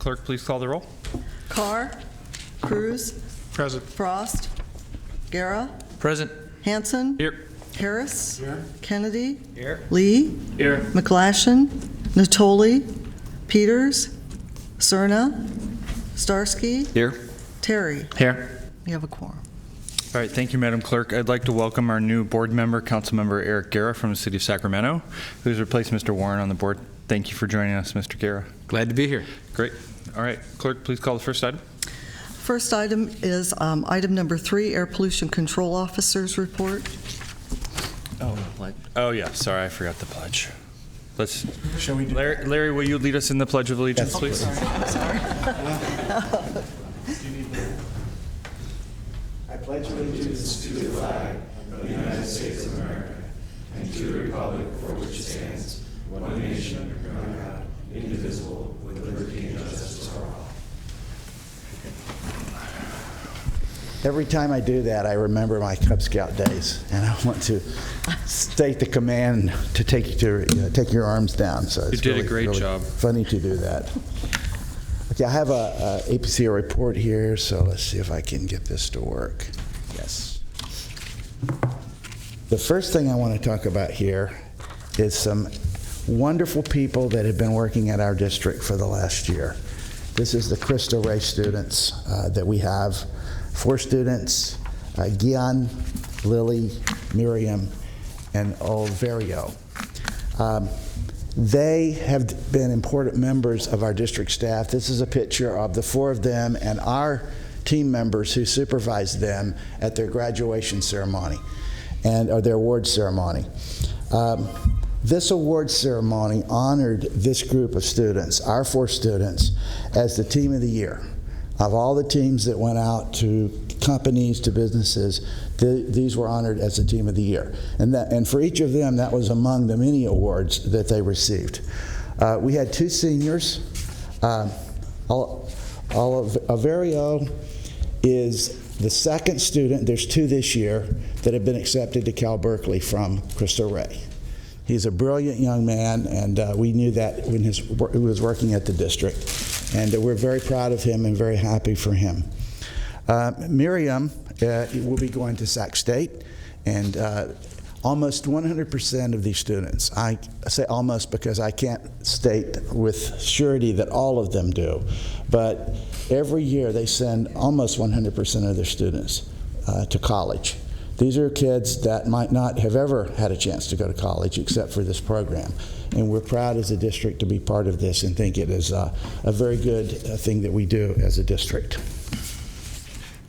Clerk, please call the roll. Carr, Cruz, Present. Frost, Guerra, Present. Hanson, Here. Harris, Here. Kennedy, Here. Lee, Here. McClashen, Natoli, Peters, Cerna, Starsky, Here. Terry. Here. You have a quorum. All right, thank you, Madam Clerk. I'd like to welcome our new board member, Councilmember Eric Guerra from the City of Sacramento, who's replaced Mr. Warren on the board. Thank you for joining us, Mr. Guerra. Glad to be here. Great. All right, Clerk, please call the first item. First item is item number 3, Air Pollution Control Officer's Report. Oh, yeah, sorry, I forgot the pledge. Let's. Shall we do Larry, will you lead us in the Pledge of Allegiance, please? Sorry. I pledge allegiance to the flag of the United States of America and to the republic for which it stands, one nation, under God, indivisible, with liberty and justice for all. Every time I do that, I remember my Cub Scout days, and I want to state the command to take your arms down. So it's You did a great really job. funny to do that. Okay, I have a APCO report here, so let's see if I can get this to work. Yes. The first thing I want to talk about here is some wonderful people that have been working at our district for the last year. This is the Cristo Rey students that we have. 4 students, Gian, Lily, Miriam, and Olverio. They have been important members of our district staff. This is a picture of the 4 of them and our team members who supervised them at their graduation ceremony or their award ceremony. This award ceremony honored this group of students, our 4 students, as the team of the year. Of all the teams that went out to companies, to businesses, these were honored as the team of the year. And for each of them, that was among the many awards that they received. We had 2 seniors. Alverio is the second student, there's 2 this year, that have been accepted to Cal Berkeley from Cristo Rey. He's a brilliant young man, and we knew that when he was working at the district. And we're very proud of him and very happy for him. Miriam will be going to Sac State, and almost 100% of these students, I say almost because I can't state with surety that all of them do, but every year they send almost 100% of their students to college. These are kids that might not have ever had a chance to go to college except for this program. And we're proud as a district to be part of this and think it is a very good thing that we do as a district.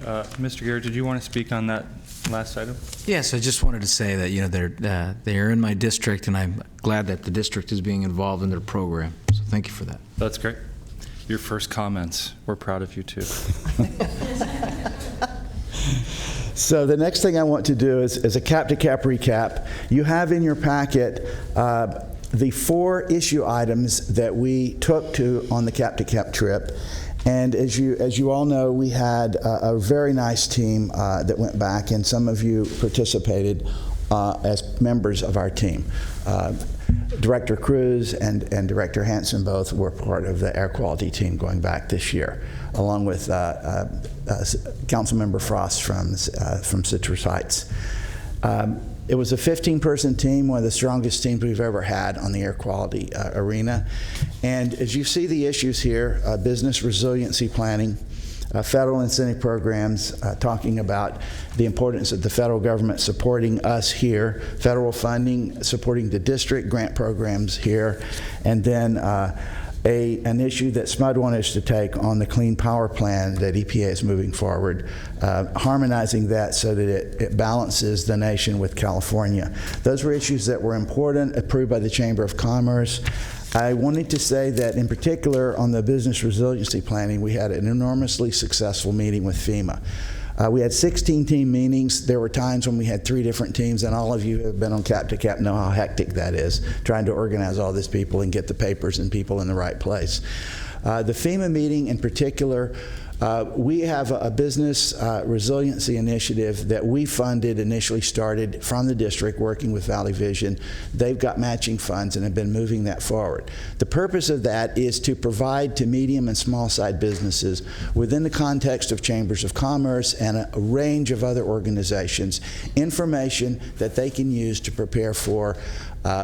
Mr. Guerra, did you want to speak on that last item? Yes, I just wanted to say that they're in my district, and I'm glad that the district is being involved in their program. So thank you for that. That's great. Your first comments. We're proud of you too. So the next thing I want to do is a cap-to-cap recap. You have in your packet the 4 issue items that we took to on the cap-to-cap trip. And as you all know, we had a very nice team that went back, and some of you participated as members of our team. Director Cruz and Director Hanson both were part of the air quality team going back this year, along with Councilmember Frost from Citrus Heights. It was a 15-person team, one of the strongest teams we've ever had on the air quality arena. And as you see the issues here, business resiliency planning, federal incentive programs, talking about the importance of the federal government supporting us here, federal funding supporting the district grant programs here, and then an issue that SMUD wanted us to take on the Clean Power Plan that EPA is moving forward, harmonizing that so that it balances the nation with California. Those were issues that were important, approved by the Chamber of Commerce. I wanted to say that in particular on the business resiliency planning, we had an enormously successful meeting with FEMA. We had 16 team meetings. There were times when we had 3 different teams, and all of you who have been on Cap to Cap know how hectic that is, trying to organize all these people and get the papers and people in the right place. The FEMA meeting in particular, we have a business resiliency initiative that we funded, initially started from the district working with Valley Vision. They've got matching funds and have been moving that forward. The purpose of that is to provide to medium and small-sized businesses within the context of chambers of commerce and a range of other organizations information that they can use to prepare for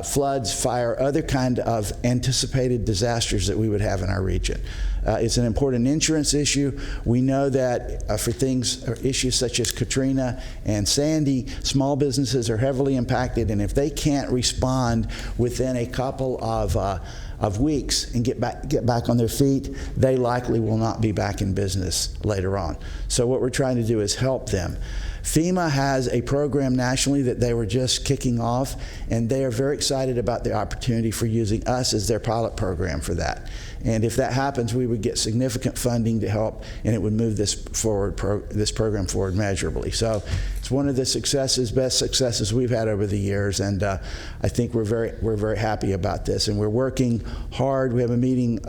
floods, fire, other kind of anticipated disasters that we would have in our region. It's an important insurance issue. We know that for issues such as Katrina and Sandy, small businesses are heavily impacted, and if they can't respond within a couple of weeks and get back on their feet, they likely will not be back in business later on. So what we're trying to do is help them. FEMA has a program nationally that they were just kicking off, and they are very excited about the opportunity for using us as their pilot program for that. And if that happens, we would get significant funding to help, and it would move this program forward measurably. So it's one of the best successes we've had over the years, and I think we're very happy about this. And we're working hard. We have a meeting.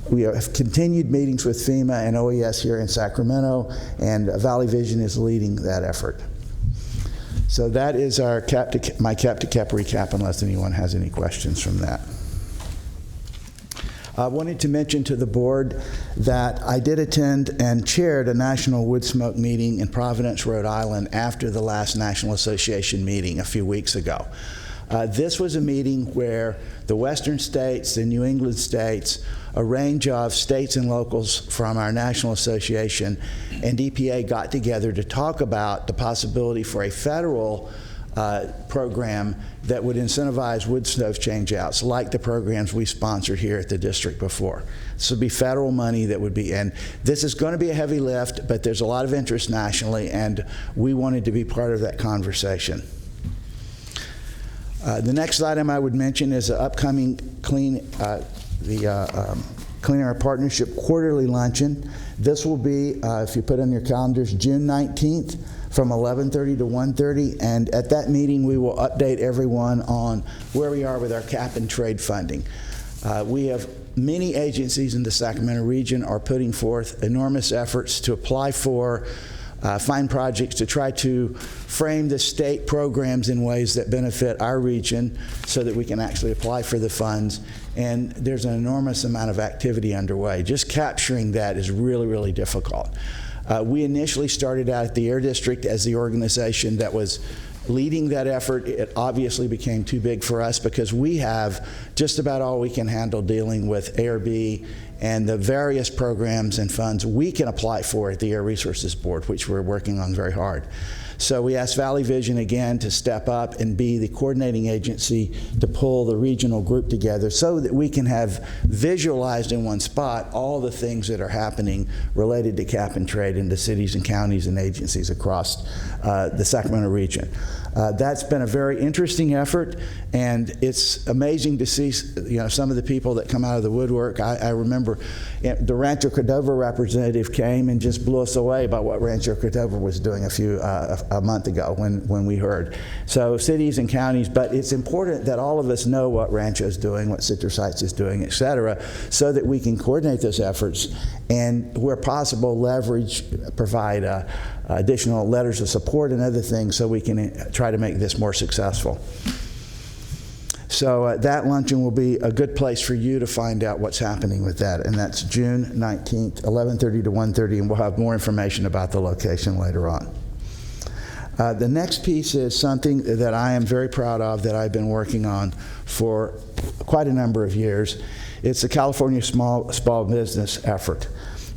We have continued meetings with FEMA and OES here in Sacramento, and Valley Vision is leading that effort. So that is my cap-to-cap recap, unless anyone has any questions from that. I wanted to mention to the board that I did attend and chaired a National Wood Smoke meeting in Providence, Rhode Island after the last National Association meeting a few weeks ago. This was a meeting where the Western states, the New England states, a range of states and locals from our National Association and EPA got together to talk about the possibility for a federal program that would incentivize wood stove changeouts, like the programs we sponsored here at the district before. This would be federal money that would be, and this is going to be a heavy lift, but there's a lot of interest nationally, and we wanted to be part of that conversation. The next item I would mention is the upcoming Clean Air Partnership Quarterly Luncheon. This will be, if you put on your calendars, June 19th from 11:30 to 1:30, and at that meeting we will update everyone on where we are with our cap and trade funding. We have many agencies in the Sacramento region are putting forth enormous efforts to apply for find projects to try to frame the state programs in ways that benefit our region so that we can actually apply for the funds. And there's an enormous amount of activity underway. Just capturing that is really, really difficult. We initially started out at the Air District as the organization that was leading that effort. It obviously became too big for us because we have just about all we can handle dealing with ARB and the various programs and funds we can apply for at the Air Resources Board, which we're working on very hard. So we asked Valley Vision again to step up and be the coordinating agency to pull the regional group together so that we can have visualized in one spot all the things that are happening related to cap and trade in the cities and counties and agencies across the Sacramento region. That's been a very interesting effort, and it's amazing to see some of the people that come out of the woodwork. I remember the Rancho Cordova representative came and just blew us away about what Rancho Cordova was doing a month ago when we heard. So cities and counties, but it's important that all of us know what Rancho is doing, what Citrus Heights is doing, et cetera, so that we can coordinate those efforts and where possible provide additional letters of support and other things so we can try to make this more successful. So that luncheon will be a good place for you to find out what's happening with that, and that's June 19th, 11:30 to 1:30, and we'll have more information about the location later on. The next piece is something that I am very proud of that I've been working on for quite a number of years. It's the California Small Business Effort.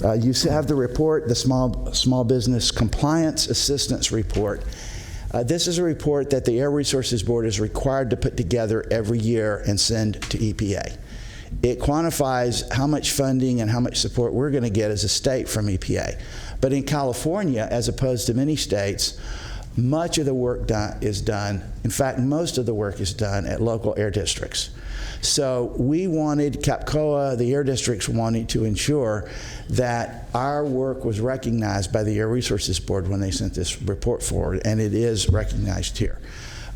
You have the report, the Small Business Compliance Assistance Report. This is a report that the Air Resources Board is required to put together every year and send to EPA. It quantifies how much funding and how much support we're going to get as a state from EPA. But in California, as opposed to many states, much of the work is done, in fact, most of the work is done at local air districts. So we wanted, CAPCOA, the air districts wanted to ensure that our work was recognized by the Air Resources Board when they sent this report forward, and it is recognized here.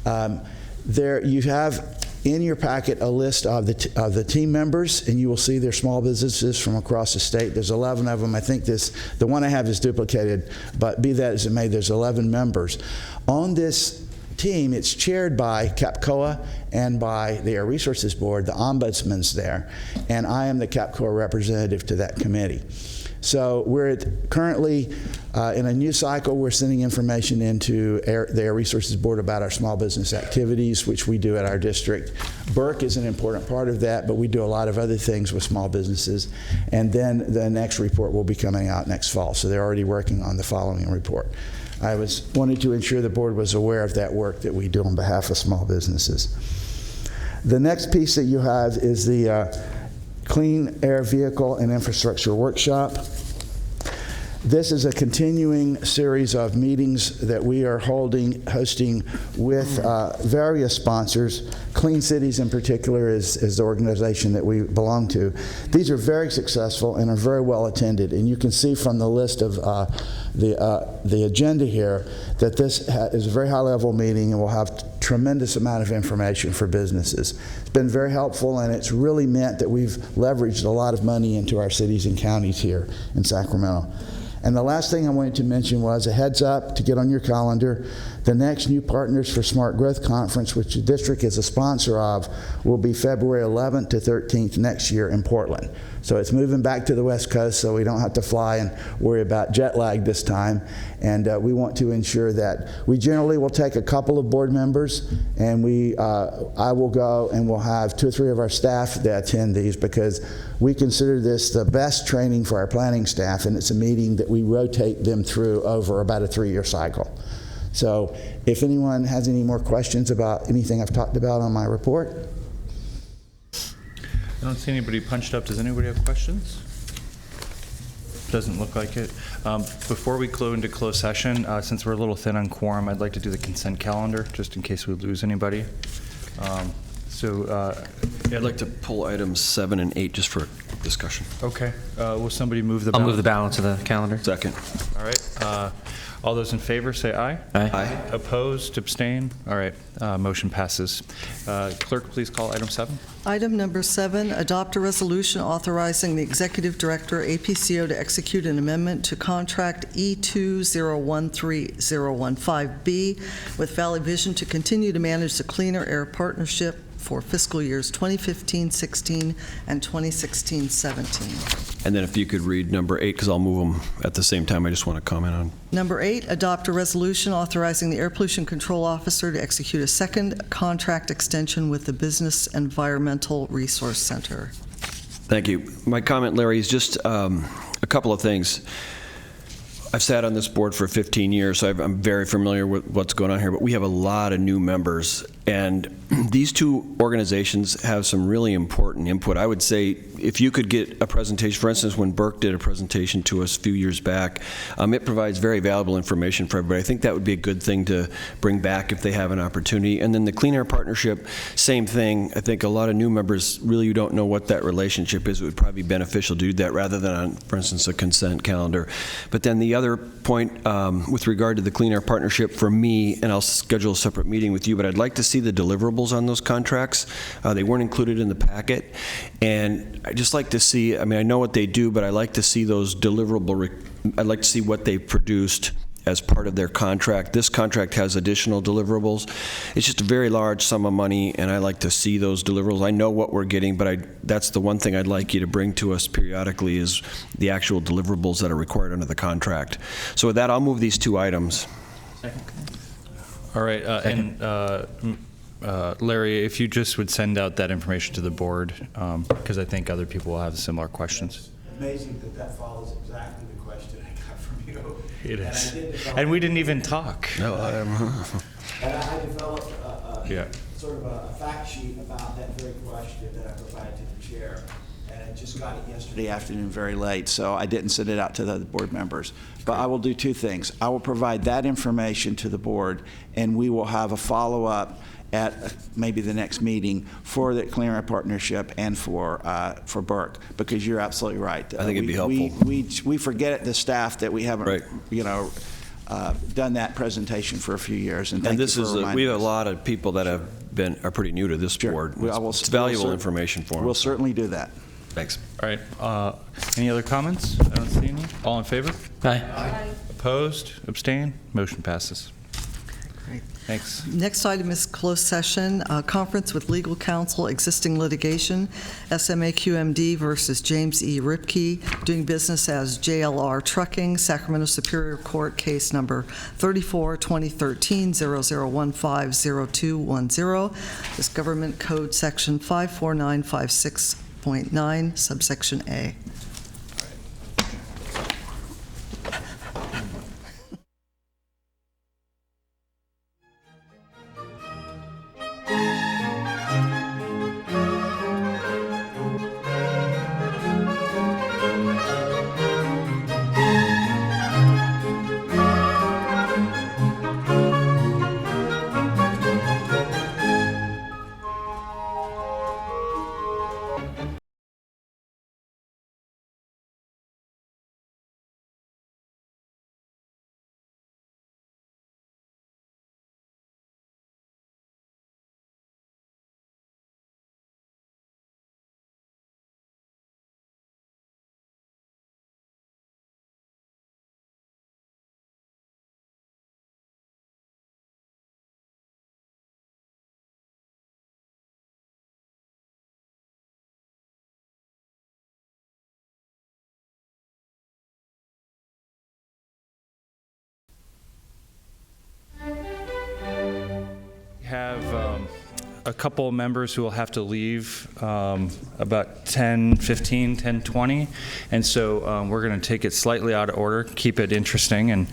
You have in your packet a list of the team members, and you will see they're small businesses from across the state. There's 11 of them. I think the one I have is duplicated, but be that as it may, there's 11 members. On this team, it's chaired by CAPCOA and by the Air Resources Board. The ombudsman's there, and I am the CAPCOA representative to that committee. So we're currently in a new cycle. We're sending information into the Air Resources Board about our small business activities, which we do at our district. Burke is an important part of that, but we do a lot of other things with small businesses. And then the next report will be coming out next fall. So they're already working on the following report. I wanted to ensure the board was aware of that work that we do on behalf of small businesses. The next piece that you have is the Clean Air Vehicle and Infrastructure Workshop. This is a continuing series of meetings that we are hosting with various sponsors. Clean Cities in particular is the organization that we belong to. These are very successful and are very well attended, and you can see from the list of the agenda here that this is a very high-level meeting and will have tremendous amount of information for businesses. It's been very helpful, and it's really meant that we've leveraged a lot of money into our cities and counties here in Sacramento. And the last thing I wanted to mention was a heads up to get on your calendar. The next New Partners for Smart Growth Conference, which the district is a sponsor of, will be February 11th to 13th next year in Portland. So it's moving back to the West Coast, so we don't have to fly and worry about jet lag this time. And we want to ensure that we generally will take a couple of board members, and I will go, and we'll have 2 or 3 of our staff that attend these, because we consider this the best training for our planning staff, and it's a meeting that we rotate them through over about a 3-year cycle. So if anyone has any more questions about anything I've talked about on my report. I don't see anybody punched up. Does anybody have questions? Doesn't look like it. Before we go into closed session, since we're a little thin on quorum, I'd like to do the consent calendar, just in case we lose anybody. I'd like to pull items 7 and 8 just for discussion. Okay. Will somebody move the I'll balance? move the balance of the calendar. Second. All right. All those in favor say aye. Aye. Opposed, abstain? All right. Motion passes. Clerk, please call item 7. Item number 7, adopt a resolution authorizing the Executive Director, APCO, to execute an amendment to contract E2013015B with Valley Vision to continue to manage the Cleaner Air Partnership for fiscal years 2015-16 and 2016-17. And then if you could read number 8, because I'll move them at the same time. I just want to comment on. Number 8, adopt a resolution authorizing the Air Pollution Control Officer to execute a second contract extension with the Business Environmental Resource Center. Thank you. My comment, Larry, is just a couple of things. I've sat on this board for 15 years, so I'm very familiar with what's going on here, but we have a lot of new members, and these two organizations have some really important input. I would say if you could get a presentation, for instance, when Burke did a presentation to us a few years back, it provides very valuable information for everybody. I think that would be a good thing to bring back if they have an opportunity. And then the Clean Air Partnership, same thing. I think a lot of new members really don't know what that relationship is. It would probably be beneficial to do that rather than on, for instance, a consent calendar. But then the other point with regard to the Clean Air Partnership for me, and I'll schedule a separate meeting with you, but I'd like to see the deliverables on those contracts. They weren't included in the packet, and I just like to see, I mean, I know what they do, but I like to see those deliverable, I'd like to see what they produced as part of their contract. This contract has additional deliverables. It's just a very large sum of money, and I like to see those deliverables. I know what we're getting, but that's the one thing I'd like you to bring to us periodically is the actual deliverables that are required under the contract. So with that, I'll move these 2 items. All right. Larry, if you just would send out that information to the board, because I think other people will have similar questions. Amazing that follows exactly the question I got from you. It is. And we didn't even talk. No, And I developed sort of a fact sheet about that very question that I provided to the chair. And I just got it yesterday afternoon very late, so I didn't send it out to the other board members. But I will do 2 things. I will provide that information to the board, and we will have a follow-up at maybe the next meeting for the Clean Air Partnership and for Burke, because you're absolutely right. I think it'd be helpful. We forget at the staff that we haven't, done that presentation for a few years. And thank you for reminding we have us. a lot of people that have are pretty new to this Sure. board. Well, I will- It's valuable we'll cer- information for them. We'll certainly do that. Thanks. All right, any other comments? I don't see any. All in favor? Aye. Opposed? Abstain? Motion passes. Great. Thanks. Next item is closed session, conference with legal counsel, existing litigation, AQMD versus James E. Ripke, doing business as JLR Trucking, Sacramento Superior Court, case number 34-2013-0015-0210. This Government Code Section 54956.9, subsection A. Have a couple members who will have to leave about 10:15, 10:20, and so we're going to take it slightly out of order, keep it interesting, and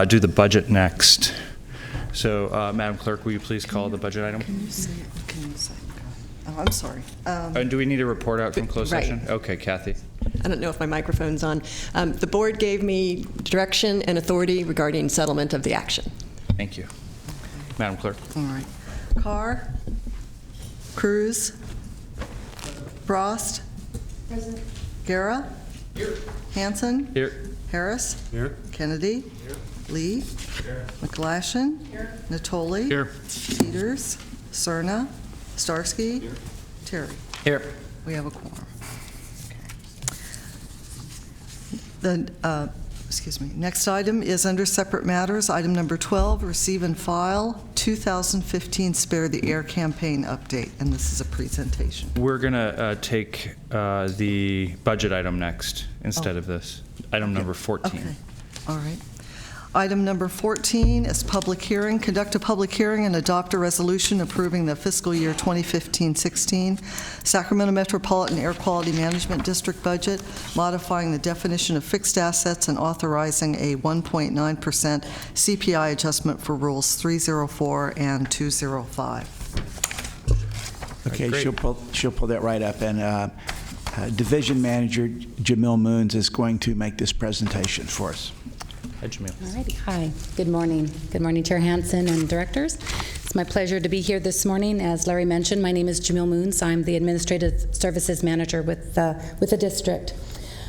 do the budget next. So, Madam Clerk, will you please call the budget item? Can you say it? Oh, I'm sorry. And do we need a report out from closed Right. session? Okay, Kathy. I don't know if my microphone's on. The board gave me direction and authority regarding settlement of the action. Thank you. Madam Clerk. All right. Carr? Cruz? Frost? Present. Guerra? Here. Hanson? Here. Harris? Here. Kennedy? Here. Lee? Here. McGlashan? Here. Natoli? Here. Peters? Cerna? Starsky? Here. Terry? Here. We have a quorum. The next item is under separate matters. Item number 12, receive and file 2015 Spare the Air campaign update, and this is a presentation. We're going to take the budget item next instead of this. Item number 14. Okay, all right. Item number 14 is public hearing. Conduct a public hearing and adopt a resolution approving the fiscal year 2015-16 Sacramento Metropolitan Air Quality Management District budget, modifying the definition of fixed assets and authorizing a 1.9% CPI adjustment for Rules 304 and 205. Okay, Great. she'll pull that right up, and Division Manager Jamil Moons is going to make this presentation for us. Hi, Jamil. All righty. Hi. Good morning. Good morning, Chair Hansen and directors. It's my pleasure to be here this morning. As Larry mentioned, my name is Jamil Moons. I'm the Administrative Services Manager with the district.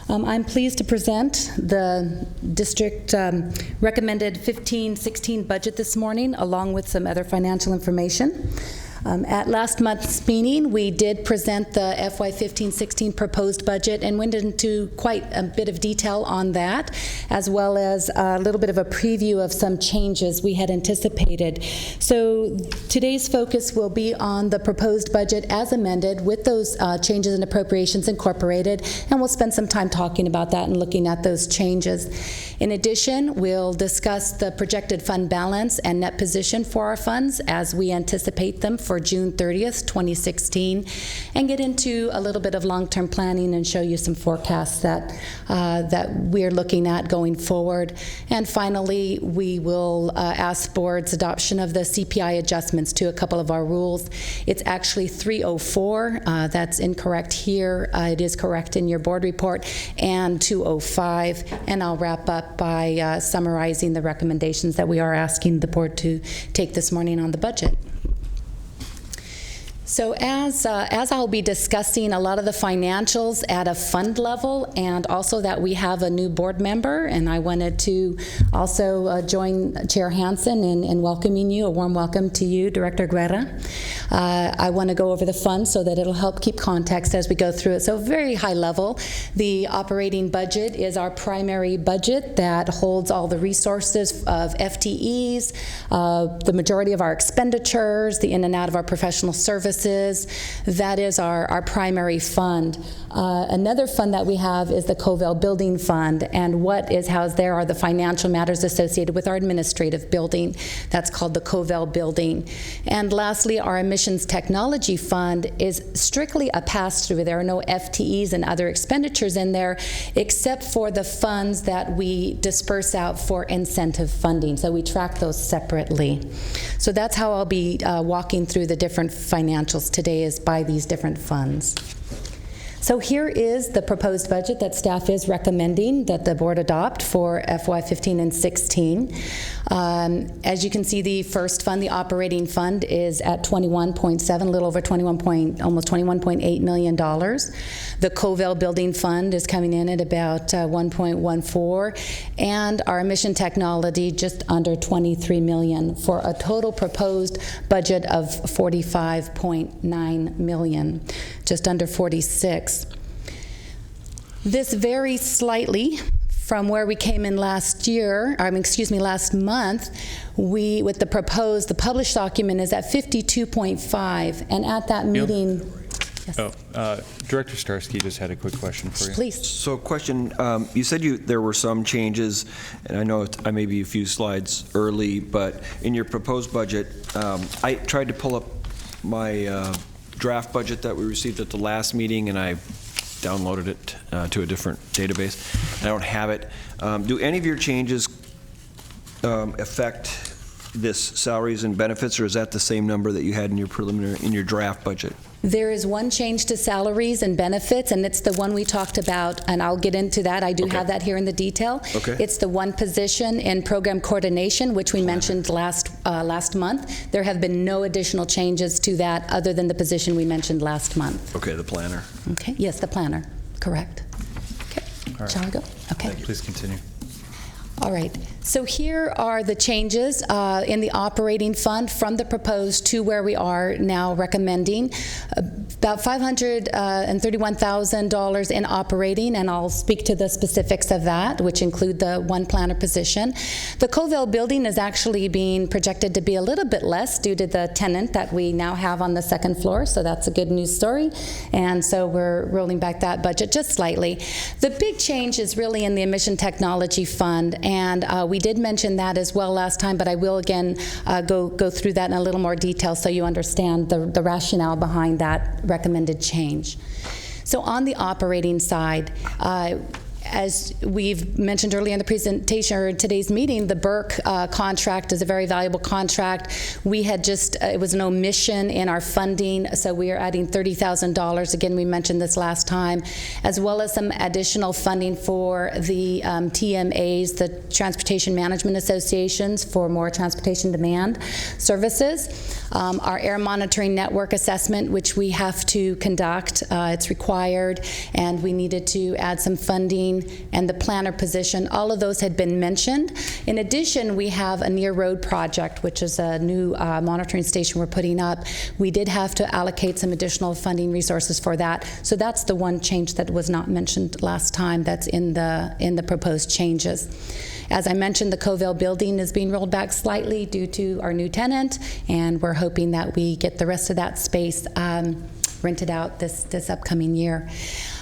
I'm pleased to present the district recommended 15-16 budget this morning, along with some other financial information. At last month's meeting, we did present the FY 15-16 proposed budget and went into quite a bit of detail on that, as well as a little bit of a preview of some changes we had anticipated. So today's focus will be on the proposed budget as amended with those changes and appropriations incorporated, and we'll spend some time talking about that and looking at those changes. In addition, we'll discuss the projected fund balance and net position for our funds as we anticipate them for June 30th, 2016, and get into a little bit of long-term planning and show you some forecasts that we're looking at going forward. And finally, we will ask board's adoption of the CPI adjustments to a couple of our rules. It's actually 304. That's incorrect here. It is correct in your board report, and 205. And I'll wrap up by summarizing the recommendations that we are asking the board to take this morning on the budget. So as I'll be discussing a lot of the financials at a fund level, and also that we have a new board member, and I wanted to also join Chair Hansen in welcoming you. A warm welcome to you, Director Guerra. I want to go over the fund so that it'll help keep context as we go through it. So very high level, the operating budget is our primary budget that holds all the resources of FTEs, the majority of our expenditures, the in and out of our professional services. That is our primary fund. Another fund that we have is the Covell Building Fund, and what is housed there are the financial matters associated with our administrative building. That's called the Covell Building. And lastly, our Emissions Technology Fund is strictly a pass-through. There are no FTEs and other expenditures in there, except for the funds that we disperse out for incentive funding. So we track those separately. So that's how I'll be walking through the different financials today, is by these different funds. So here is the proposed budget that staff is recommending that the board adopt for FY15 and 16. As you can see, the first fund, the operating fund, is at 21.7, a little over almost $21.8 million. The Covell Building Fund is coming in at about 1.14, and our emission technology just under 23 million, for a total proposed budget of 45.9 million, just under 46. This varies slightly from where we came in last month. With the published document is at 52.5, and at that meeting. Yes. Director Starsky just had a quick question for you. Please. So question, you said there were some changes, and I know I may be a few slides early, but in your proposed budget, I tried to pull up my draft budget that we received at the last meeting, and I downloaded it to a different database. I don't have it. Do any of your changes affect this salaries and benefits, or is that the same number that you had in your draft budget? There is one change to salaries and benefits, and it's the one we talked about, and I'll get into that. I do have that here in the detail. Okay. It's the one position in program coordination, which we mentioned last month. There have been no additional changes to that other than the position we mentioned last month. Okay, the planner. Okay, yes, the planner, correct. Okay, All right. Shall I go? Okay. Please continue. All right, so here are the changes in the operating fund from the proposed to where we are now recommending. About $531,000 in operating, and I'll speak to the specifics of that, which include the one planner position. The Covell Building is actually being projected to be a little bit less due to the tenant that we now have on the second floor, so that's a good news story. And so we're rolling back that budget just slightly. The big change is really in the Emission Technology Fund, and we did mention that as well last time, but I will again go through that in a little more detail so you understand the rationale behind that recommended change. So on the operating side, as we've mentioned earlier in the presentation or today's meeting, the Burke contract is a very valuable contract. We had it was an omission in our funding, so we are adding $30,000. Again, we mentioned this last time, as well as some additional funding for the TMAs, the Transportation Management Associations, for more transportation demand services. Our air monitoring network assessment, which we have to conduct, it's required, and we needed to add some funding, and the planner position. All of those had been mentioned. In addition, we have a near road project, which is a new monitoring station we're putting up. We did have to allocate some additional funding resources for that. So that's the one change that was not mentioned last time that's in the proposed changes. As I mentioned, the Covell Building is being rolled back slightly due to our new tenant, and we're hoping that we get the rest of that space rented out this upcoming year.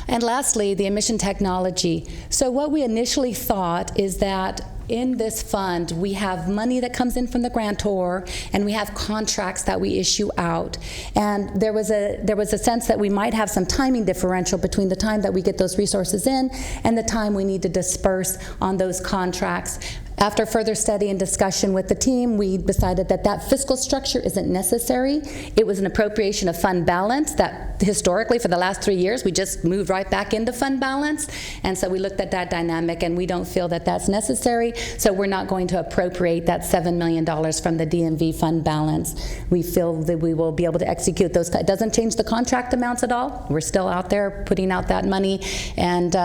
And lastly, the emission technology. So what we initially thought is that in this fund, we have money that comes in from the grantor, and we have contracts that we issue out. And there was a sense that we might have some timing differential between the time that we get those resources in and the time we need to disperse on those contracts. After further study and discussion with the team, we decided that that fiscal structure isn't necessary. It was an appropriation of fund balance that historically for the last 3 years we just moved right back into fund balance, and so we looked at that dynamic and we don't feel that that's necessary, so we're not going to appropriate that $7 million from the DMV fund balance. We feel that we will be able to execute those. It doesn't change the contract amounts at all. We're still out there putting out that money and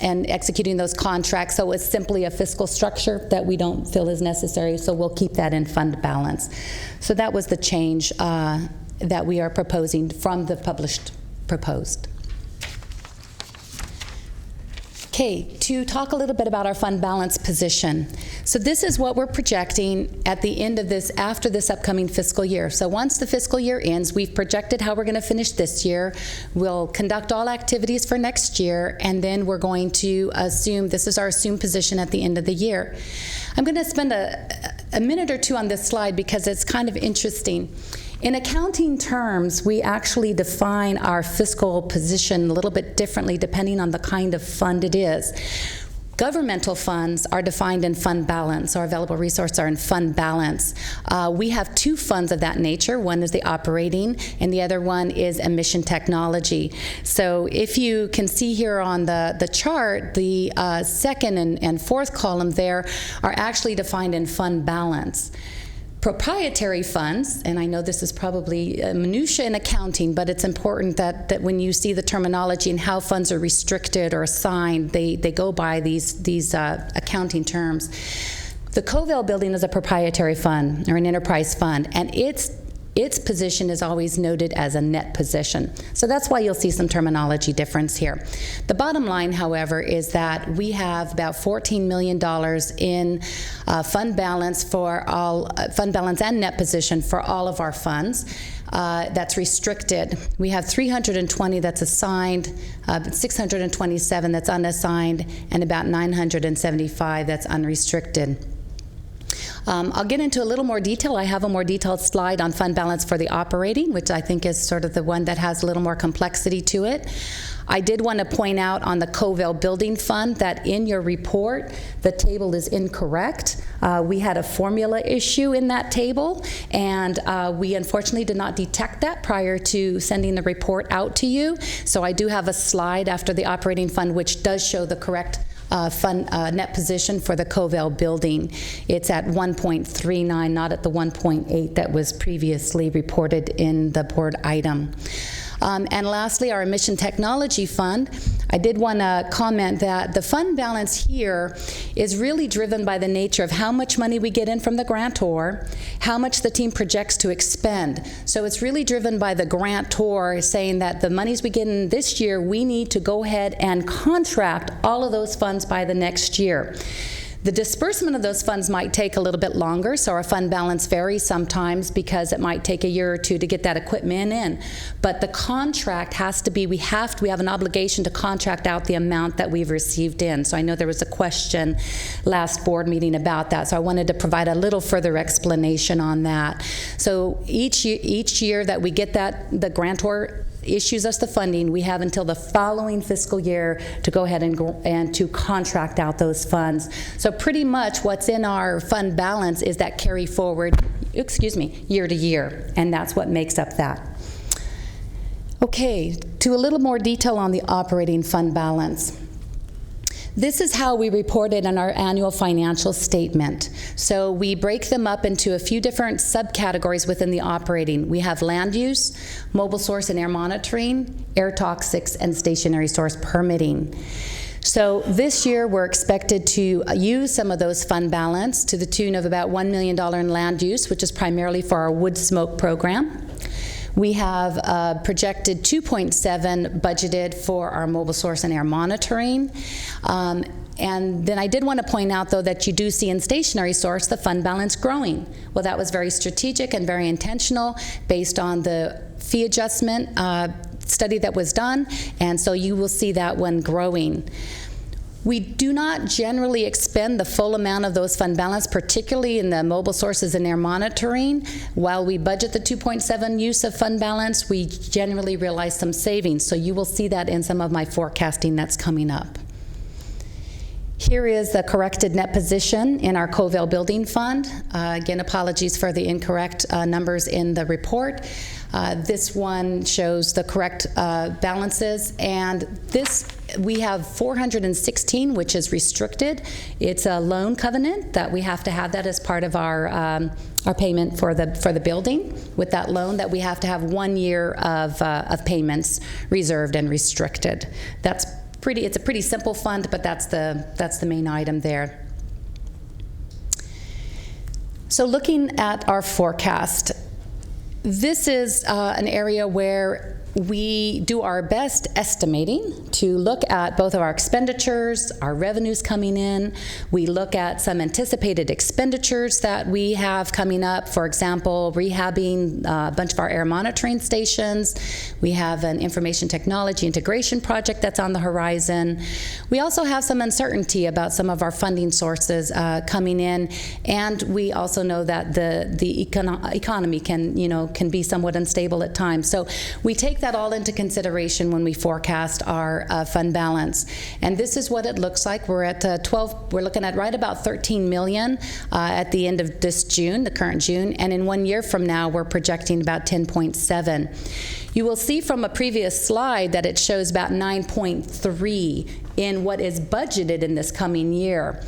executing those contracts, so it's simply a fiscal structure that we don't feel is necessary, so we'll keep that in fund balance. So that was the change that we are proposing from the published proposed. Okay, to talk a little bit about our fund balance position. So this is what we're projecting at the end of this, after this upcoming fiscal year. So once the fiscal year ends, we've projected how we're going to finish this year. We'll conduct all activities for next year, and then we're going to assume, this is our assumed position at the end of the year. I'm going to spend a minute or two on this slide because it's kind of interesting. In accounting terms, we actually define our fiscal position a little bit differently depending on the kind of fund it is. Governmental funds are defined in fund balance, or available resources are in fund balance. We have 2 funds of that nature. One is the operating, and the other one is emission technology. So if you can see here on the chart, the second and fourth column there are actually defined in fund balance. Proprietary funds, and I know this is probably minutiae in accounting, but it's important that when you see the terminology and how funds are restricted or assigned, they go by these accounting terms. The Covell building is a proprietary fund or an enterprise fund, and its position is always noted as a net position. So that's why you'll see some terminology difference here. The bottom line, however, is that we have about $14 million in fund balance for all, fund balance and net position for all of our funds. That's restricted. We have 320 that's assigned, 627 that's unassigned, and about 975 that's unrestricted. I'll get into a little more detail. I have a more detailed slide on fund balance for the operating, which I think is sort of the one that has a little more complexity to it. I did want to point out on the Covell Building Fund that in your report, the table is incorrect. We had a formula issue in that table, and we unfortunately did not detect that prior to sending the report out to you. So I do have a slide after the operating fund which does show the correct fund net position for the Covell building. It's at 1.39, not at the 1.8 that was previously reported in the board item. And lastly, our emission technology fund. I did want to comment that the fund balance here is really driven by the nature of how much money we get in from the grantor, how much the team projects to expend. So it's really driven by the grantor saying that the monies we get in this year, we need to go ahead and contract all of those funds by the next year. The disbursement of those funds might take a little bit longer, so our fund balance varies sometimes because it might take a year or two to get that equipment in. But the contract has to be, we have an obligation to contract out the amount that we've received in. So I know there was a question last board meeting about that, so I wanted to provide a little further explanation on that. So each year that we get that, the grantor issues us the funding, we have until the following fiscal year to go ahead and to contract out those funds. So pretty much what's in our fund balance is that carry forward, year to year, and that's what makes up that. Okay, to a little more detail on the operating fund balance. This is how we report it in our annual financial statement. So we break them up into a few different subcategories within the operating. We have land use, mobile source and air monitoring, air toxics, and stationary source permitting. So this year we're expected to use some of those fund balance to the tune of about $1 million in land use, which is primarily for our wood smoke program. We have projected 2.7 budgeted for our mobile source and air monitoring. And then I did want to point out, though, that you do see in stationary source the fund balance growing. Well, that was very strategic and very intentional based on the fee adjustment study that was done, and so you will see that one growing. We do not generally expend the full amount of those fund balance, particularly in the mobile sources and air monitoring. While we budget the 2.7 use of fund balance, we generally realize some savings. So you will see that in some of my forecasting that's coming up. Here is the corrected net position in our Covell Building Fund. Again, apologies for the incorrect numbers in the report. This one shows the correct balances, and this we have 416, which is restricted. It's a loan covenant that we have to have that as part of our payment for the building. With that loan, that we have to have 1 year of payments reserved and restricted. It's a pretty simple fund, but that's the main item there. So looking at our forecast, this is an area where we do our best estimating to look at both of our expenditures, our revenues coming in. We look at some anticipated expenditures that we have coming up. For example, rehabbing a bunch of our air monitoring stations. We have an information technology integration project that's on the horizon. We also have some uncertainty about some of our funding sources coming in, and we also know that the economy can be somewhat unstable at times. So we take that all into consideration when we forecast our fund balance. And this is what it looks like. We're at we're looking at right about 13 million at the end of this June, the current June, and in 1 year from now, we're projecting about 10.7. You will see from a previous slide that it shows about 9.3 in what is budgeted in this coming year.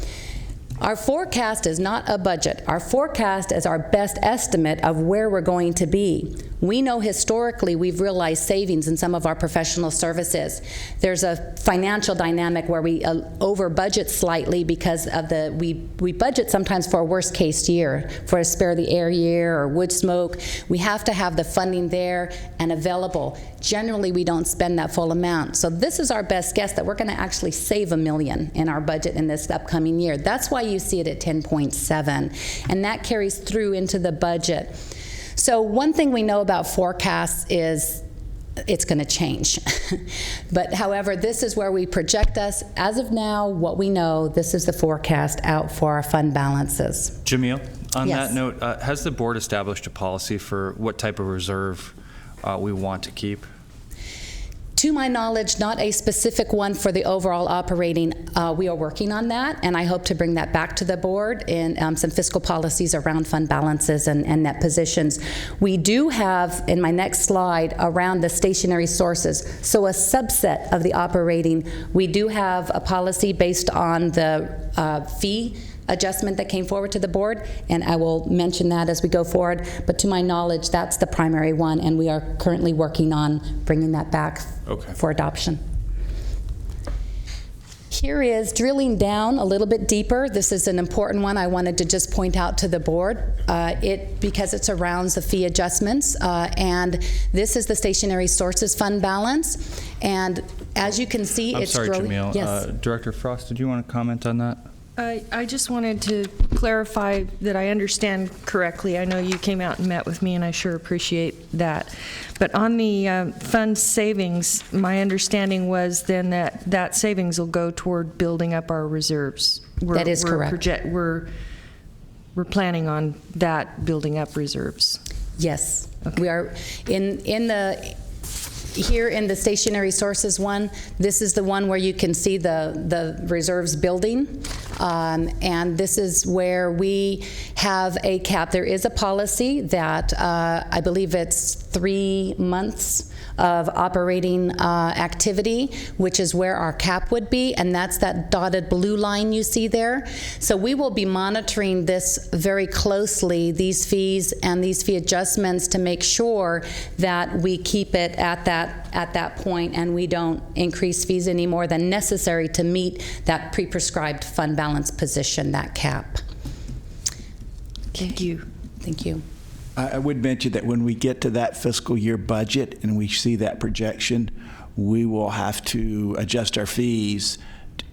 Our forecast is not a budget. Our forecast is our best estimate of where we're going to be. We know historically we've realized savings in some of our professional services. There's a financial dynamic where we over budget slightly because of we budget sometimes for a worst case year, for a spare the air year or wood smoke. We have to have the funding there and available. Generally, we don't spend that full amount. So this is our best guess that we're going to actually save $1 million in our budget in this upcoming year. That's why you see it at 10.7, and that carries through into the budget. So one thing we know about forecasts is it's going to change. But however, this is where we project us. As of now, what we know, this is the forecast out for our fund balances. Jamil, on Yes. that note, has the board established a policy for what type of reserve we want to keep? To my knowledge, not a specific one for the overall operating. We are working on that, and I hope to bring that back to the board in some fiscal policies around fund balances and net positions. We do have, in my next slide, around the stationary sources, so a subset of the operating. We do have a policy based on the fee adjustment that came forward to the board, and I will mention that as we go forward. But to my knowledge, that's the primary one, and we are currently working on bringing that back for adoption. Here is drilling down a little bit deeper. This is an important one I wanted to just point out to the board, because it surrounds the fee adjustments, and this is the stationary sources fund balance. And as you can see, I'm it's sorry, growing. Jamil. Yes. Director Frost, did you want to comment on that? I just wanted to clarify that I understand correctly. I know you came out and met with me, and I sure appreciate that. But on the fund savings, my understanding was then that savings will go toward building up our reserves. That is correct. We're planning on that, building up reserves. Yes. Okay. We are here in the stationary sources one. This is the one where you can see the reserves building, and this is where we have a cap. There is a policy that I believe it's 3 months of operating activity, which is where our cap would be, and that's that dotted blue line you see there. So we will be monitoring this very closely, these fees and these fee adjustments, to make sure that we keep it at that point and we don't increase fees any more than necessary to meet that pre-prescribed fund balance position, that cap. Thank you. Thank you. I would mention that when we get to that fiscal year budget and we see that projection, we will have to adjust our fees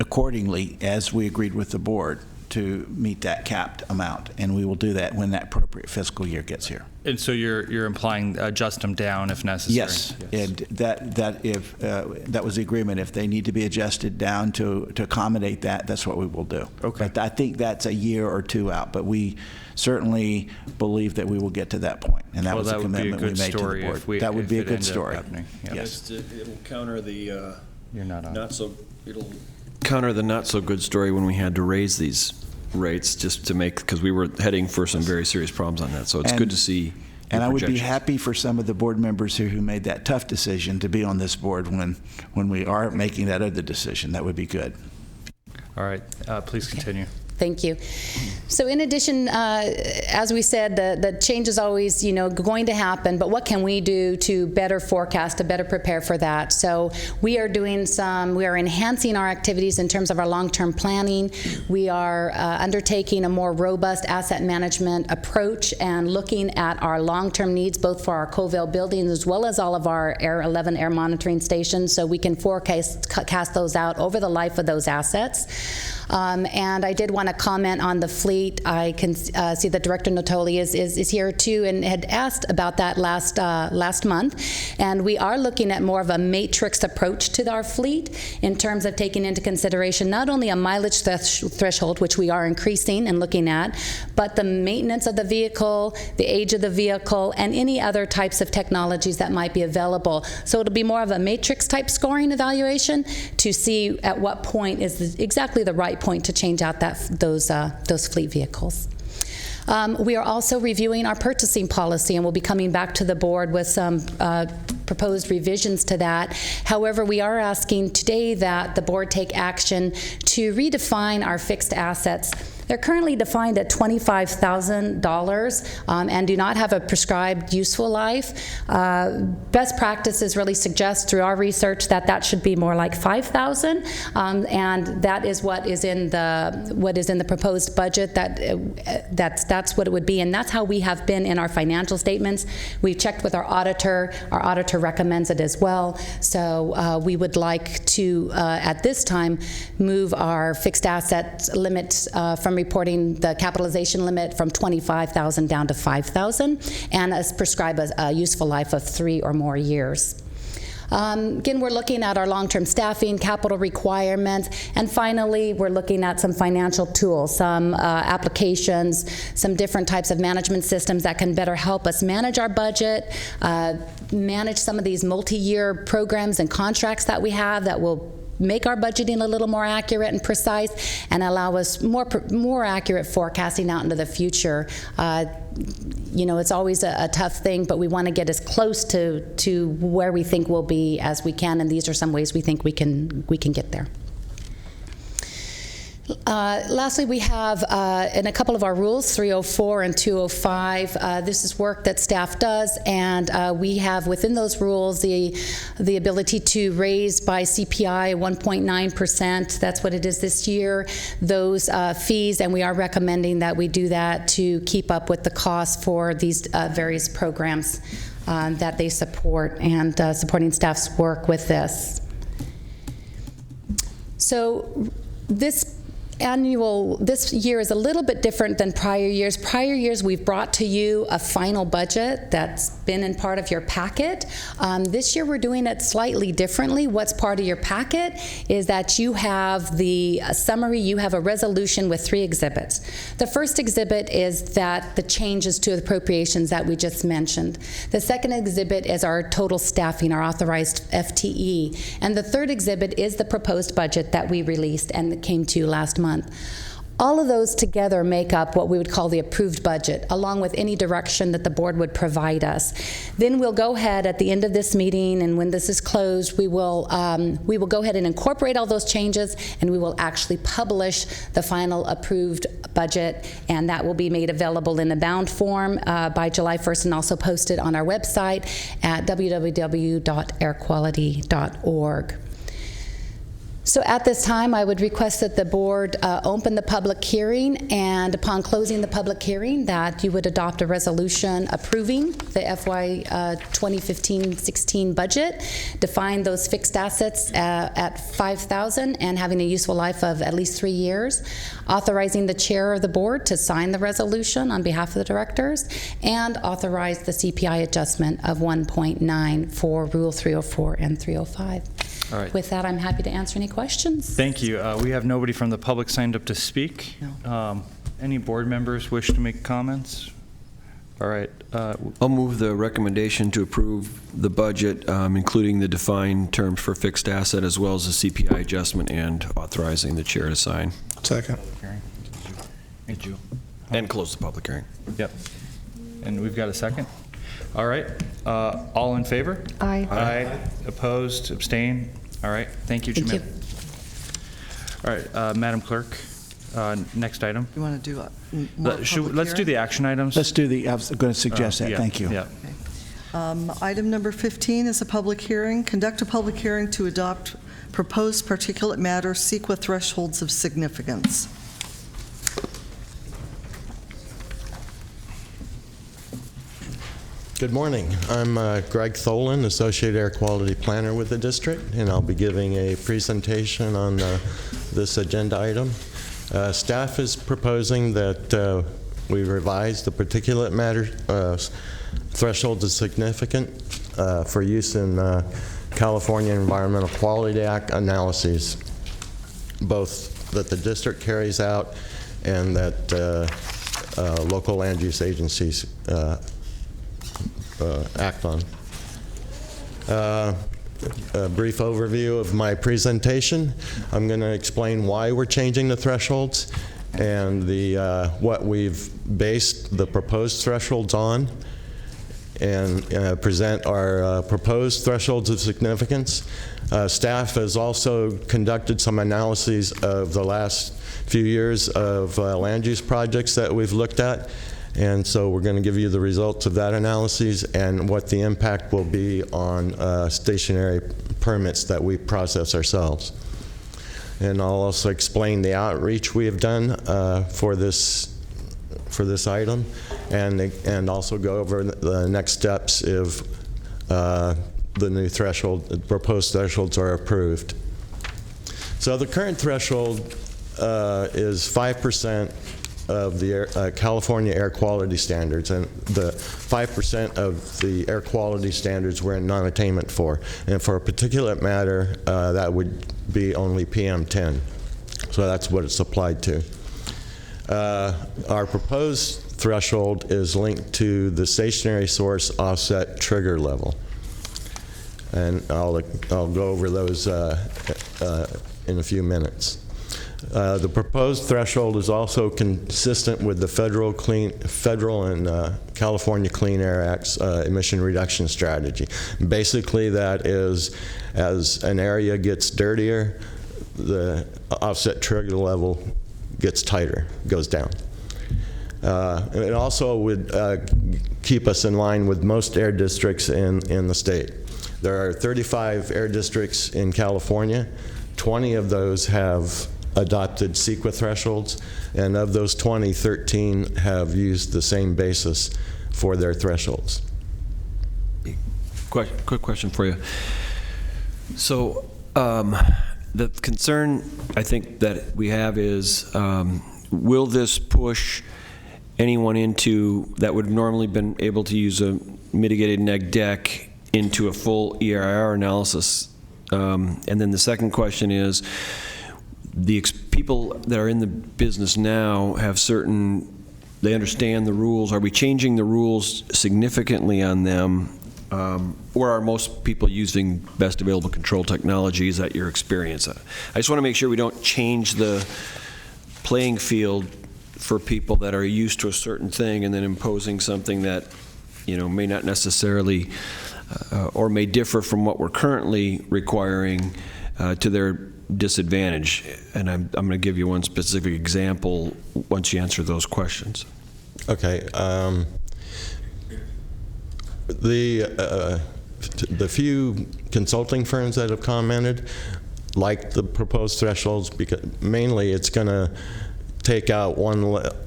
accordingly as we agreed with the board to meet that capped amount, and we will do that when that appropriate fiscal year gets here. And so you're implying adjust them down if necessary? Yes. And that was the agreement. If they need to be adjusted down to accommodate that, that's what we will do. Okay. But I think that's a year or two out, but we certainly believe that we will get to that point, and that was a commitment we made to the board. That would be a good story. Yes. It'll counter the You're not on. it'll counter the not-so-good story when we had to raise these rates just to make, because we were heading for some very serious problems on that. So it's good to see. And I would be projections. happy for some of the board members here who made that tough decision to be on this board when we are making that other decision. That would be good. All right, please continue. Thank you. So in addition, as we said, the change is always, going to happen, but what can we do to better forecast, to better prepare for that? So we are enhancing our activities in terms of our long-term planning. We are undertaking a more robust asset management approach and looking at our long-term needs, both for our Covell buildings as well as all of our 11 air monitoring stations, so we can forecast those out over the life of those assets. And I did want to comment on the fleet. I can see that Director Natoli is here too, and had asked about that last month. And we are looking at more of a matrix approach to our fleet in terms of taking into consideration not only a mileage threshold, which we are increasing and looking at, but the maintenance of the vehicle, the age of the vehicle, and any other types of technologies that might be available. So it'll be more of a matrix type scoring evaluation to see at what point is exactly the right point to change out those fleet vehicles. We are also reviewing our purchasing policy, and we'll be coming back to the board with some proposed revisions to that. However, we are asking today that the board take action to redefine our fixed assets. They're currently defined at $25,000 and do not have a prescribed useful life. Best practices really suggest through our research that should be more like $5,000, and that is what is in the proposed budget. That's what it would be, and that's how we have been in our financial statements. We've checked with our auditor. Our auditor recommends it as well. So we would like to, at this time, move our fixed asset limit from reporting the capitalization limit from $25,000 down to $5,000, and prescribe a useful life of 3 or more years. Again, we're looking at our long-term staffing, capital requirements, and finally, we're looking at some financial tools, some applications, some different types of management systems that can better help us manage our budget, manage some of these multi-year programs and contracts that we have that will make our budgeting a little more accurate and precise, and allow us more accurate forecasting out into the future. It's always a tough thing, but we want to get as close to where we think we'll be as we can, and these are some ways we think we can get there. Lastly, we have in a couple of our rules, 304 and 205, this is work that staff does, and we have within those rules the ability to raise by CPI 1.9%. That's what it is this year, those fees, and we are recommending that we do that to keep up with the cost for these various programs that they support, and supporting staff's work with this. So this year is a little bit different than prior years. Prior years, we've brought to you a final budget that's been in part of your packet. This year, we're doing it slightly differently. What's part of your packet is that you have the summary, you have a resolution with 3 exhibits. The first exhibit is that the changes to appropriations that we just mentioned. The second exhibit is our total staffing, our authorized FTE. And the third exhibit is the proposed budget that we released and that came to you last month. All of those together make up what we would call the approved budget, along with any direction that the board would provide us. Then we'll go ahead at the end of this meeting, and when this is closed, we will go ahead and incorporate all those changes, and we will actually publish the final approved budget, and that will be made available in a bound form by July 1st, and also posted on our website at www.airquality.org. So at this time, I would request that the board open the public hearing, and upon closing the public hearing, that you would adopt a resolution approving the FY 2015-16 budget, define those fixed assets at $5,000 and having a useful life of at least 3 years, authorizing the chair of the board to sign the resolution on behalf of the directors, and authorize the CPI adjustment of 1.9 for Rule 304 and 305. All right. With that, I'm happy to answer any questions. Thank you. We have nobody from the public signed up to speak. No. Any board members wish to make comments? All right. I'll move the recommendation to approve the budget, including the defined terms for fixed asset as well as the CPI adjustment, and authorizing the chair to sign. Second. Did you? And close the public hearing. Yep. And we've got a second? All right. All in favor? Aye. Aye. Opposed? Abstain? All right. Thank you, Thank Jamil. you. All right, Madam Clerk, next item. You want to do a more Let's public do hearing? the action items. Let's do the, I was going to suggest that. Yeah, Thank you. Yeah. Item number 15 is a public hearing. Conduct a public hearing to adopt proposed particulate matter CEQA thresholds of significance. Good morning. I'm Greg Tholen, Associate Air Quality Planner with the district, and I'll be giving a presentation on this agenda item. Staff is proposing that we revise the particulate matter thresholds of significant for use in California Environmental Quality Act analyses, both that the district carries out and that local land use agencies act on. A brief overview of my presentation. I'm going to explain why we're changing the thresholds and what we've based the proposed thresholds on, and present our proposed thresholds of significance. Staff has also conducted some analyses of the last few years of land use projects that we've looked at. And so we're going to give you the results of that analysis and what the impact will be on stationary permits that we process ourselves. And I'll also explain the outreach we have done for this item, and also go over the next steps if the new proposed thresholds are approved. So the current threshold is 5% of the California air quality standards, and the 5% of the air quality standards we're in non-attainment for. And for a particulate matter, that would be only PM10. So that's what it's applied to. Our proposed threshold is linked to the stationary source offset trigger level. And I'll go over those in a few minutes. The proposed threshold is also consistent with the federal and California Clean Air Act's emission reduction strategy. Basically, that is, as an area gets dirtier, the offset trigger level gets tighter, goes down. It also would keep us in line with most air districts in the state. There are 35 air districts in California. 20 of those have adopted CEQA thresholds, and of those 20, 13 have used the same basis for their thresholds. Quick question for you. So the concern I think that we have is, will this push anyone into that would have normally been able to use a mitigated neg deck into a full EIR analysis? And then the second question is, the people that are in the business now have they understand the rules. Are we changing the rules significantly on them? Or are most people using best available control technologies at your experience? I just want to make sure we don't change the playing field for people that are used to a certain thing and then imposing something that, may not necessarily or may differ from what we're currently requiring to their disadvantage. And I'm going to give you one specific example once you answer those questions. Okay. The few consulting firms that have commented like the proposed thresholds, because mainly it's going to take out one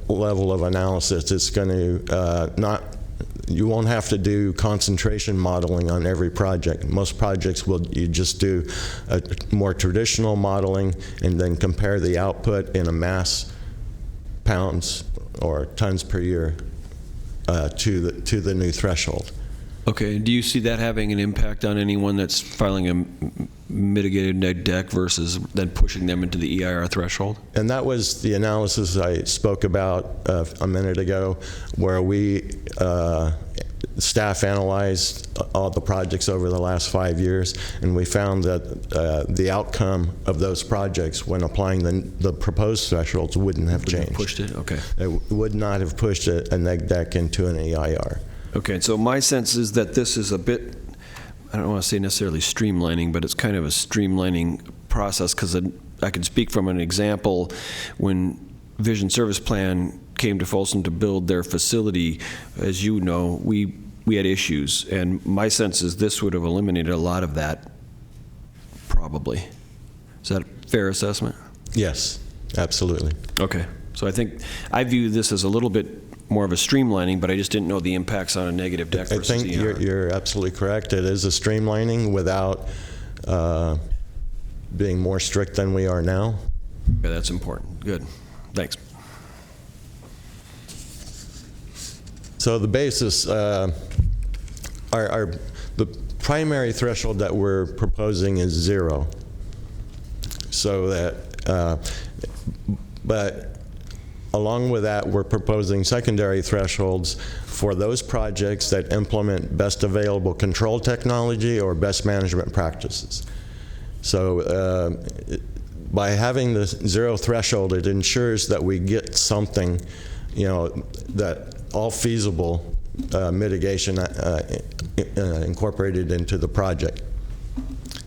level of analysis. It's going to you won't have to do concentration modeling on every project. Most projects you just do a more traditional modeling and then compare the output in a mass pounds or tons per year to the new threshold. Okay. Do you see that having an impact on anyone that's filing a mitigated neg deck versus then pushing them into the EIR threshold? And that was the analysis I spoke about a minute ago, where we staff analyzed all the projects over the last 5 years, and we found that the outcome of those projects when applying the proposed thresholds wouldn't have changed. Pushed it? Okay. It would not have pushed a neg deck into an EIR. Okay, so my sense is that this is a bit, I don't want to say necessarily streamlining, but it's kind of a streamlining process, because I can speak from an example. When Vision Service Plan came to Folsom to build their facility, as you know, we had issues, and my sense is this would have eliminated a lot of that, probably. Is that a fair assessment? Yes, absolutely. Okay, so I view this as a little bit more of a streamlining, but I just didn't know the impacts on a negative deck versus I think EIR. you're absolutely correct. It is a streamlining without being more strict than we are now. Okay, that's important. Good. Thanks. So the basis, the primary threshold that we're proposing is 0. So that, but along with that, we're proposing secondary thresholds for those projects that implement best available control technology or best management practices. So by having the 0 threshold, it ensures that we get something, that all feasible mitigation incorporated into the project.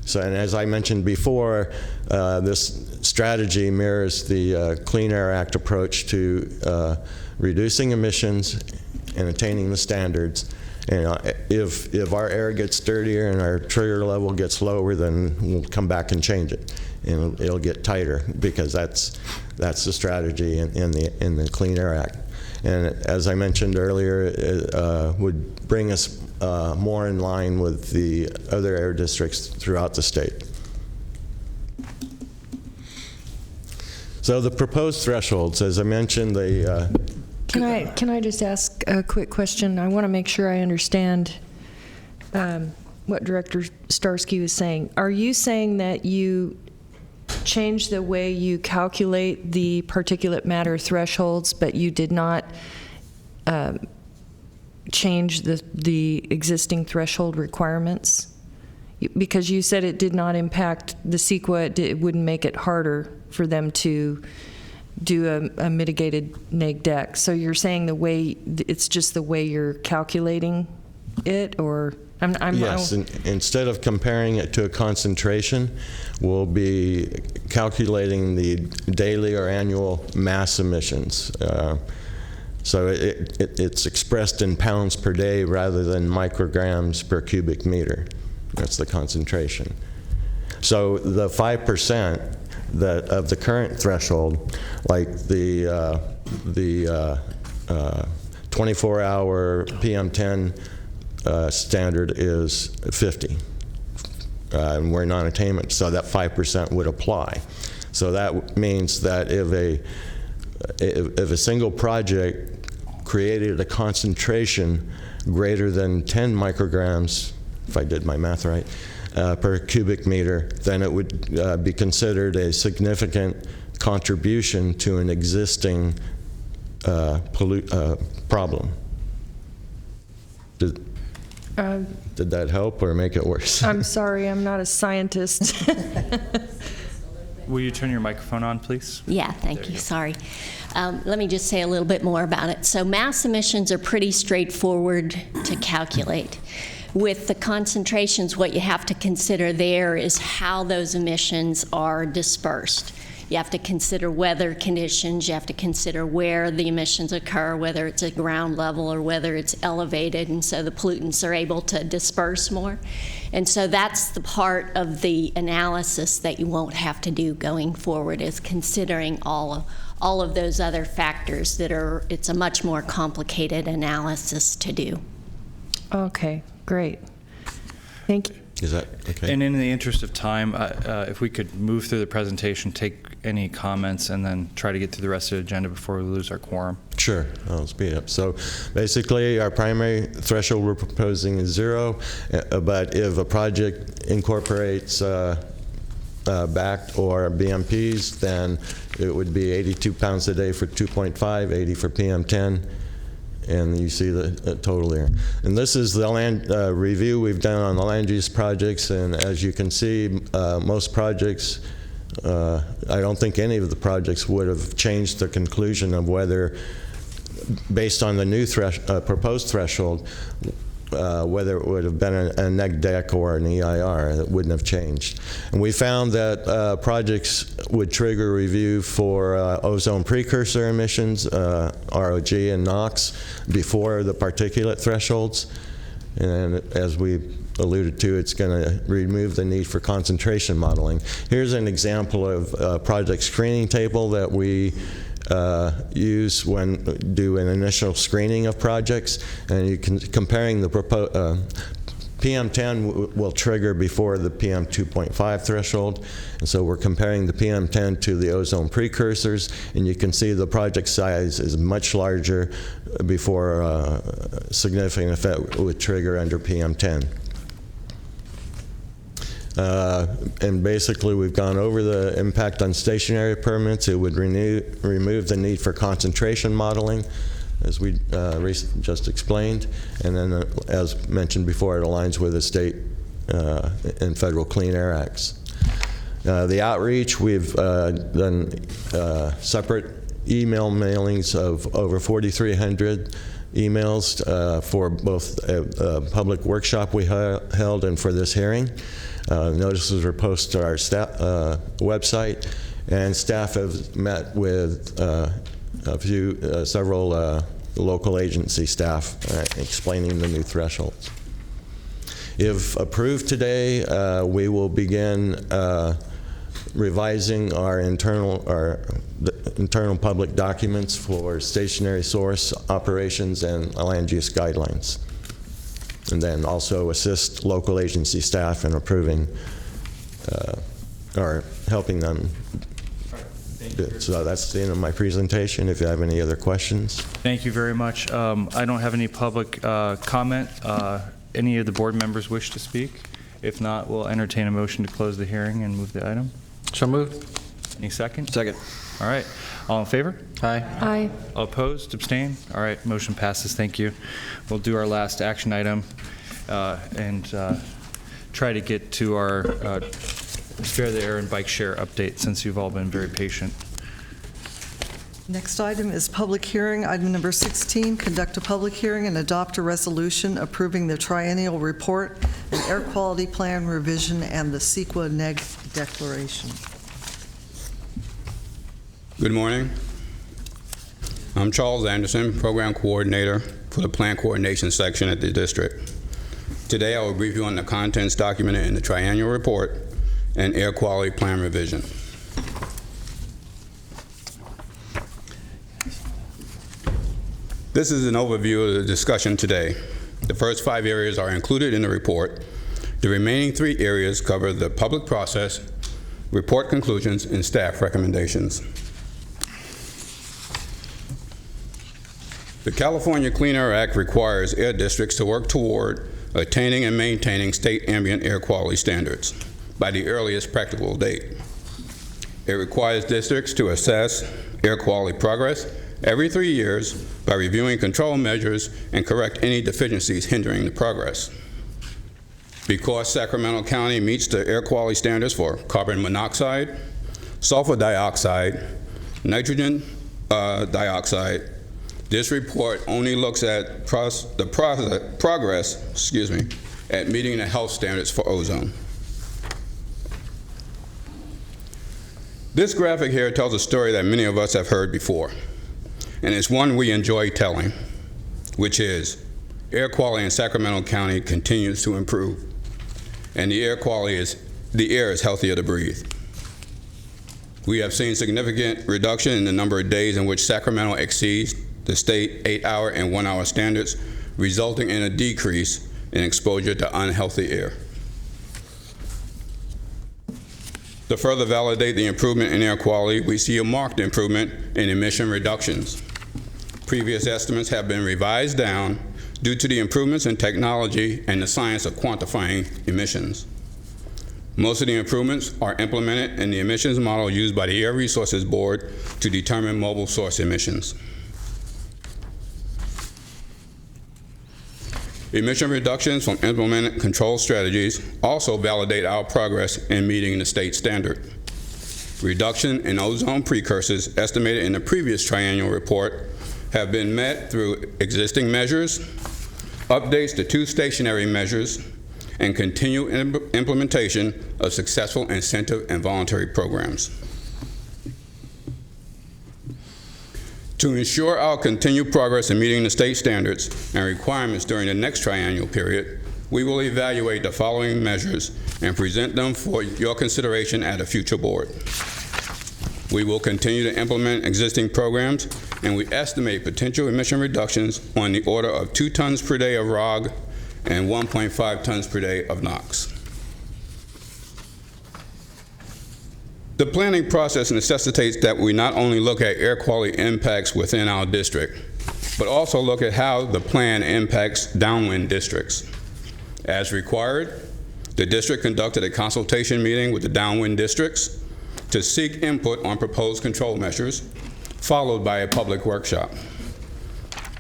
So, and as I mentioned before, this strategy mirrors the Clean Air Act approach to reducing emissions and attaining the standards. If our air gets dirtier and our trigger level gets lower, then we'll come back and change it, and it'll get tighter, because that's the strategy in the Clean Air Act. And as I mentioned earlier, it would bring us more in line with the other air districts throughout the state. So the proposed thresholds, as I mentioned, they Can I just ask a quick question? I want to make sure I understand what Director Starsky was saying. Are you saying that you changed the way you calculate the particulate matter thresholds, but you did not change the existing threshold requirements? Because you said it did not impact the CEQA, it wouldn't make it harder for them to do a mitigated neg deck. So you're saying it's just the way you're calculating it, or yes, instead of comparing it to a concentration, we'll be calculating the daily or annual mass emissions. So it's expressed in pounds per day rather than micrograms per cubic meter. That's the concentration. So the 5% of the current threshold, like the 24-hour PM10 standard is 50, and we're non-attainment, so that 5% would apply. So that means that if a single project created a concentration greater than 10 micrograms, if I did my math right, per cubic meter, then it would be considered a significant contribution to an existing problem. Did that help or make it worse? I'm sorry, I'm not a scientist. Will you turn your microphone on, please? Yeah, thank you. Sorry. Let me just say a little bit more about it. So mass emissions are pretty straightforward to calculate. With the concentrations, what you have to consider there is how those emissions are dispersed. You have to consider weather conditions. You have to consider where the emissions occur, whether it's at ground level or whether it's elevated, and so the pollutants are able to disperse more. And so that's the part of the analysis that you won't have to do going forward, is considering all of those other factors it's a much more complicated analysis to do. Okay, great. Thank you. Is that okay? And in the interest of time, if we could move through the presentation, take any comments, and then try to get to the rest of the agenda before we lose our quorum. Sure, I'll speed up. So basically, our primary threshold we're proposing is 0, but if a project incorporates backed or BMPs, then it would be 82 pounds a day for 2.5, 80 for PM10, and you see the total there. And this is the land review we've done on the land use projects, and as you can see, most projects, I don't think any of the projects would have changed the conclusion of whether, based on the new proposed threshold, whether it would have been a neg deck or an EIR. It wouldn't have changed. And we found that projects would trigger review for ozone precursor emissions, ROG and NOx, before the particulate thresholds. And as we alluded to, it's going to remove the need for concentration modeling. Here's an example of a project screening table that we use when do an initial screening of projects, and you can comparing the PM10 will trigger before the PM 2.5 threshold, and so we're comparing the PM10 to the ozone precursors, and you can see the project size is much larger before significant effect would trigger under PM10. And basically, we've gone over the impact on stationary permits. It would remove the need for concentration modeling, as we just explained. And then, as mentioned before, it aligns with the state and federal Clean Air Acts. The outreach, we've done separate email mailings of over 4,300 emails for both a public workshop we held and for this hearing. Notices were posted to our staff website, and staff have met with several local agency staff explaining the new thresholds. If approved today, we will begin revising our internal public documents for stationary source operations and land use guidelines, and then also assist local agency staff in approving or helping them. So that's the end of my presentation. If you have any other questions. Thank you very much. I don't have any public comment. Any of the board members wish to speak? If not, we'll entertain a motion to close the hearing and move the item. So moved. Any second? Second. All right. All in favor? Aye. Aye. All opposed? Abstain? All right. Motion passes. Thank you. We'll do our last action item and try to get to our Spare the Air and bike share update, since you've all been very patient. Next item is public hearing. Item number 16, conduct a public hearing and adopt a resolution approving the triennial report, and air quality plan revision, and the CEQA neg declaration. Good morning. I'm Charles Anderson, Program Coordinator for the Plan Coordination Section at the District. Today I will brief you on the contents documented in the triennial report and air quality plan revision. This is an overview of the discussion today. The first 5 areas are included in the report. The remaining 3 areas cover the public process, report conclusions, and staff recommendations. The California Clean Air Act requires air districts to work toward attaining and maintaining state ambient air quality standards by the earliest practicable date. It requires districts to assess air quality progress every 3 years by reviewing control measures and correct any deficiencies hindering the progress. Because Sacramento County meets the air quality standards for carbon monoxide, sulfur dioxide, nitrogen dioxide, this report only looks at progress at meeting the health standards for ozone. This graphic here tells a story that many of us have heard before, and it's one we enjoy telling, which is air quality in Sacramento County continues to improve, and the air is healthier to breathe. We have seen significant reduction in the number of days in which Sacramento exceeds the state 8-hour and 1-hour standards, resulting in a decrease in exposure to unhealthy air. To further validate the improvement in air quality, we see a marked improvement in emission reductions. Previous estimates have been revised down due to the improvements in technology and the science of quantifying emissions. Most of the improvements are implemented in the emissions model used by the Air Resources Board to determine mobile source emissions. Emission reductions from implemented control strategies also validate our progress in meeting the state standard. Reduction in ozone precursors estimated in the previous triennial report have been met through existing measures, updates to 2 stationary measures, and continued implementation of successful incentive and voluntary programs. To ensure our continued progress in meeting the state standards and requirements during the next triennial period, we will evaluate the following measures and present them for your consideration at a future board. We will continue to implement existing programs, and we estimate potential emission reductions on the order of 2 tons per day of ROG and 1.5 tons per day of NOx. The planning process necessitates that we not only look at air quality impacts within our district, but also look at how the plan impacts downwind districts. As required, the district conducted a consultation meeting with the downwind districts to seek input on proposed control measures, followed by a public workshop.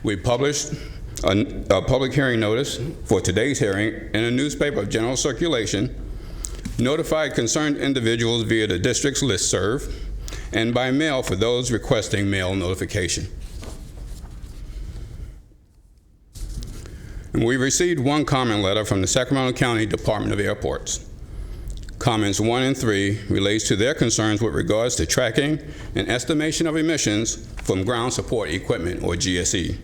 We published a public hearing notice for today's hearing in a newspaper of general circulation, notified concerned individuals via the district's listserv, and by mail for those requesting mail notification. And we received 1 comment letter from the Sacramento County Department of Airports. Comments 1 and 3 relates to their concerns with regards to tracking and estimation of emissions from ground support equipment, or GSE.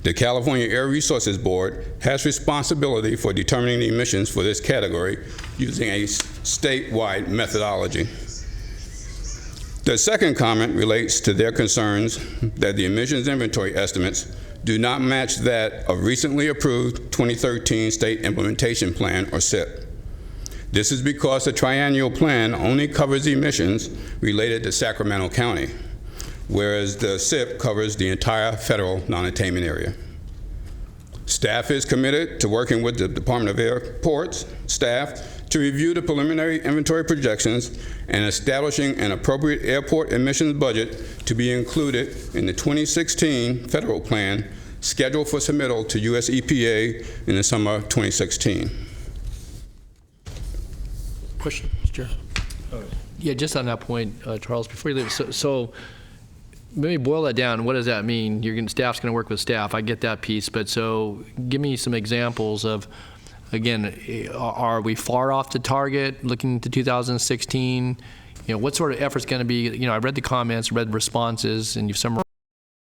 The California Air Resources Board has responsibility for determining the emissions for this category using a statewide methodology. The second comment relates to their concerns that the emissions inventory estimates do not match that of recently approved 2013 State Implementation Plan, or SIP. This is because the triennial plan only covers emissions related to Sacramento County, whereas the SIP covers the entire federal non-attainment area. Staff is committed to working with the Department of Airports staff to review the preliminary inventory projections and establishing an appropriate airport emissions budget to be included in the 2016 federal plan scheduled for submittal to US EPA in the summer of 2016. Question, Mr. Chair. Yeah, just on that point, Charles, before you leave, so maybe boil that down. What does that mean? Staff's going to work with staff. I get that piece, but so give me some examples of, again, are we far off the target looking to 2016? What sort of effort's going to be? I read the comments, read the responses, and you've summarized